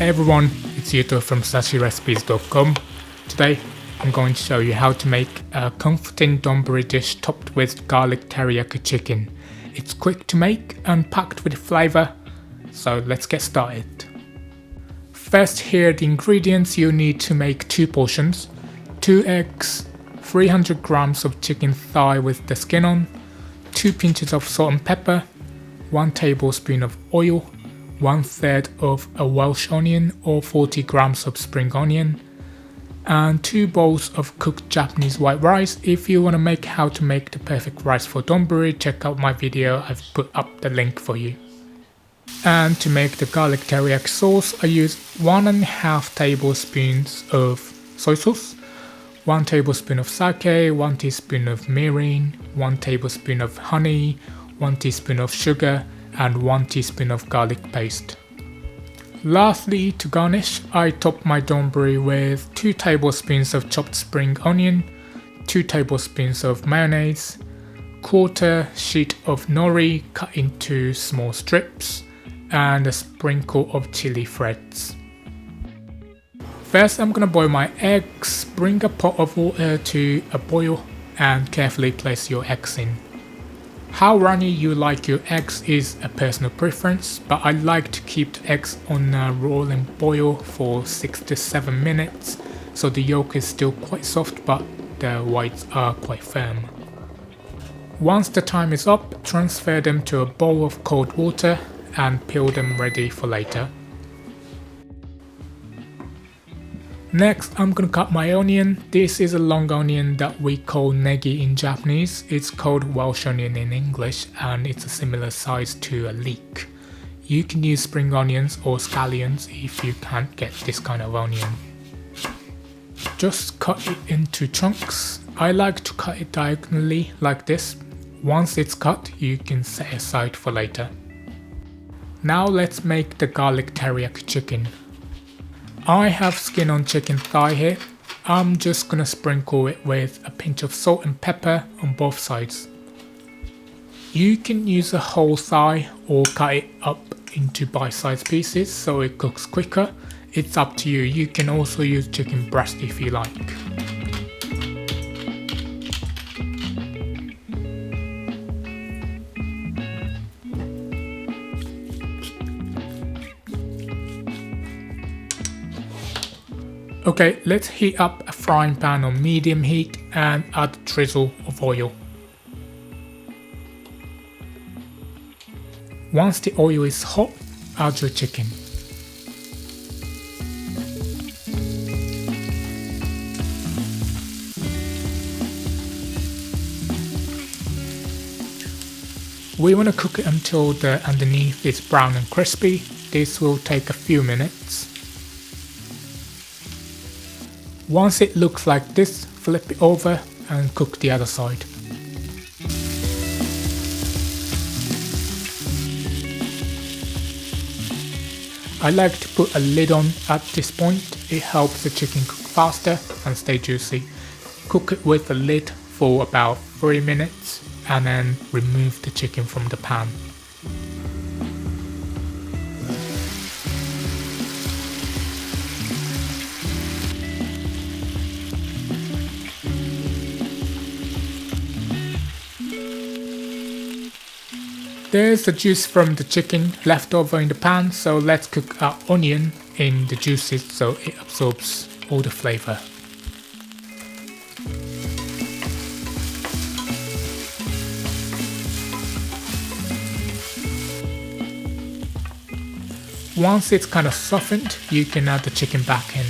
Hey everyone, it's Yuto from sashirecipes.com. Today I'm going to show you how to make a comforting donburi dish topped with garlic teriyaki chicken. It's quick to make and packed with flavour, so let's get started. First, here are the ingredients you need to make 2 portions. 2 eggs, 300 grams of chicken thigh with the skin on, 2 pinches of salt and pepper, 1 tablespoon of oil, 1/3 of a Welsh onion or 40 grams of spring onion, and 2 bowls of cooked Japanese white rice. If you want to make how to make the perfect rice for donburi, check out my video, I've put up the link for you. And to make the garlic teriyaki sauce, I use 1.5 tablespoons of soy sauce, 1 tablespoon of sake, 1 teaspoon of mirin, 1 tablespoon of honey, 1 teaspoon of sugar, and 1 teaspoon of garlic paste. Lastly, to garnish, I top my donburi with 2 tablespoons of chopped spring onion, 2 tablespoons of mayonnaise, 1/4 sheet of nori cut into small strips, and a sprinkle of chili flakes. First, I'm gonna boil my eggs. Bring a pot of water to a boil and carefully place your eggs in. How runny you like your eggs is a personal preference, but I like to keep the eggs on a rolling boil for 6 to 7 minutes, so the yolk is still quite soft but the whites are quite firm. Once the time is up, transfer them to a bowl of cold water and peel them ready for later. Next, I'm gonna cut my onion. This is a long onion that we call negi in Japanese. It's called Welsh Onion in English, and it's a similar size to a leek. You can use spring onions or scallions if you can't get this kind of onion. Just cut it into chunks. I like to cut it diagonally like this. Once it's cut, you can set it aside for later. Now let's make the garlic teriyaki chicken. I have skin on chicken thigh here. I'm just gonna sprinkle it with a pinch of salt and pepper on both sides. You can use a whole thigh or cut it up into bite-sized pieces so it cooks quicker. It's up to you. You can also use chicken breast if you like. Okay, let's heat up a frying pan on medium heat and add a drizzle of oil. Once the oil is hot, add your chicken. We want to cook it until the underneath is brown and crispy. This will take a few minutes. Once it looks like this, flip it over and cook the other side. I like to put a lid on at this point. It helps the chicken cook faster and stay juicy. Cook it with the lid for about 3 minutes and then remove the chicken from the pan. There's the juice from the chicken left over in the pan, so let's cook our onion in the juices so it absorbs all the flavour. Once it's kind of softened, you can add the chicken back in.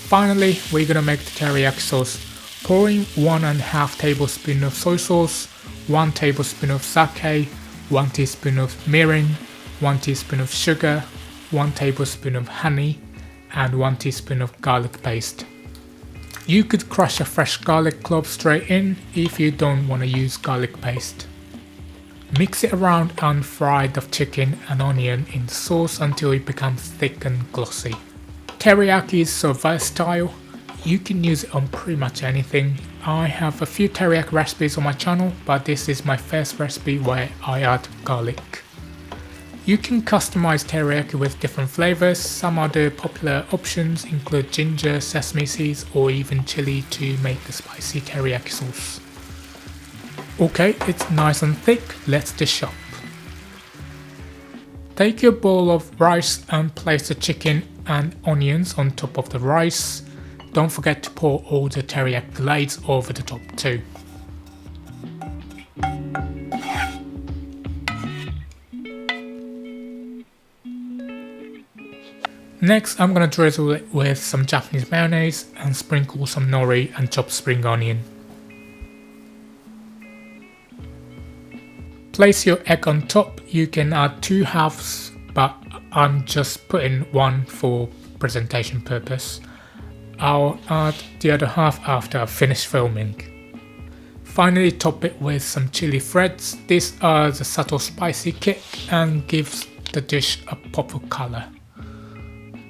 Finally, we're gonna make the teriyaki sauce. Pouring 1.5 tablespoon of soy sauce, 1 tablespoon of sake, 1 teaspoon of mirin, 1 teaspoon of sugar, 1 tablespoon of honey, and 1 teaspoon of garlic paste. You could crush a fresh garlic clove straight in if you don't want to use garlic paste. Mix it around and fry the chicken and onion in the sauce until it becomes thick and glossy. Teriyaki is so versatile. You can use it on pretty much anything. I have a few teriyaki recipes on my channel, but this is my first recipe where I add garlic. You can customize teriyaki with different flavors. Some other popular options include ginger, sesame seeds, or even chili to make the spicy teriyaki sauce. Okay, it's nice and thick, let's dish up. Take your bowl of rice and place the chicken and onions on top of the rice. Don't forget to pour all the teriyaki glaze over the top too. Next, I'm gonna drizzle it with some Japanese mayonnaise and sprinkle some nori and chopped spring onion. Place your egg on top. You can add 2 halves, but I'm just putting 1 for presentation purpose. I'll add the other half after I've finished filming. Finally, top it with some chili threads. These are the subtle spicy kick and gives the dish a pop of colour.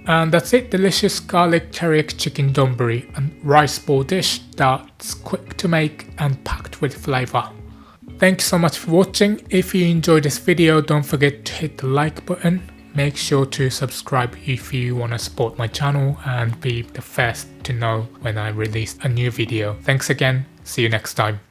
And that's it, delicious garlic teriyaki chicken donburi, a rice bowl dish that's quick to make and packed with flavour. Thank you so much for watching. If you enjoyed this video, don't forget to hit the like button. Make sure to subscribe if you want to support my channel and be the first to know when I release a new video. Thanks again, see you next time.